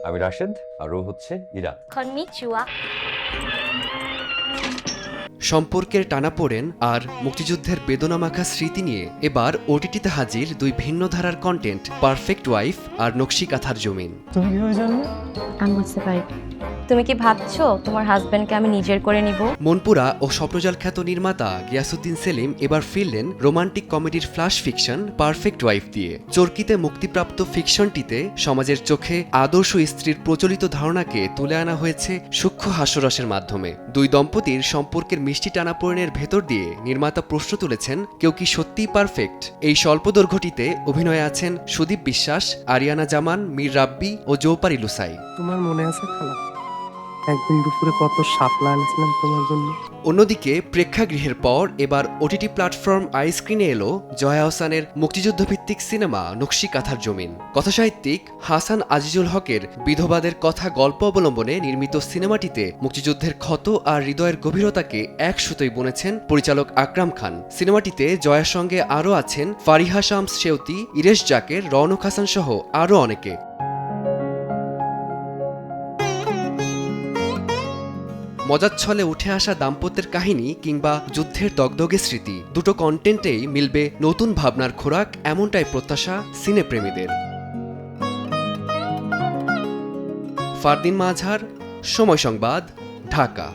আমি রাশেদ আর ও হচ্ছে ইরা। কননিচিওয়া। সম্পর্কের টানাপোড়েন আর মুক্তিযুদ্ধের বেদনামাখা স্মৃতি নিয়ে এবার ওটিটিতে হাজির দুই ভিন্ন ধারার কন্টেন্ট, পারফেক্ট ওয়াইফ আর নকশি কাঁথার জমিন। তুমি কিভাবে জানলে? আমি বুঝতে পারি। তুমি কি ভাবছো তোমার হাজবেন্ডকে আমি নিজের করে নিব? মনপুরা ও স্বপ্নজাল খ্যাত নির্মাতা গিয়াসউদ্দিন সেলিম এবার ফিরলেন রোমান্টিক কমেডির ফ্ল্যাশ ফিকশন পারফেক্ট ওয়াইফ দিয়ে। চরকিতে মুক্তিপ্রাপ্ত ফিকশনটিতে সমাজের চোখে আদর্শ স্ত্রীর প্রচলিত ধারণাকে তুলে আনা হয়েছে সূক্ষ্ম হাস্যরসের মাধ্যমে। দুই দম্পতির সম্পর্কের মিষ্টি টানাপোড়েনের ভেতর দিয়ে নির্মাতা প্রশ্ন তুলেছেন, কেউ কি সত্যিই পারফেক্ট? এই স্বল্পদৈর্ঘ্যটিতে অভিনয়ে আছেন সুদীপ বিশ্বাস, আরিয়ানা জামান, মীর রাব্বি ও জৌপারি লুসাই। তোমার মনে আছে খালা, একদিন দুপুরে কত শাপলা আনছিলাম তোমার জন্য? অন্যদিকে প্রেক্ষাগৃহের পর এবার ওটিটি প্ল্যাটফর্ম আইস্ক্রিনে এলো জয়া আহসানের মুক্তিযুদ্ধভিত্তিক সিনেমা নকশি কাঁথার জমিন। কথাসাহিত্যিক হাসান আজিজুল হকের বিধবাদের কথা গল্প অবলম্বনে নির্মিত সিনেমাটিতে মুক্তিযুদ্ধের ক্ষত আর হৃদয়ের গভীরতাকে এক সুতোয় বুনেছেন পরিচালক আকরাম খান। সিনেমাটিতে জয়ার সঙ্গে আরও আছেন ফারিহা শামস সেউতি, ইরেশ জাকের, রওনক হাসান সহ আরও অনেকে। মজার ছলে উঠে আসা দাম্পত্যের কাহিনী কিংবা যুদ্ধের দগদগে স্মৃতি, দুটো কন্টেন্টেই মিলবে নতুন ভাবনার খোরাক, এমনটাই প্রত্যাশা সিনেপ্রেমীদের। ফারদিন মাঝার, সময় সংবাদ, ঢাকা।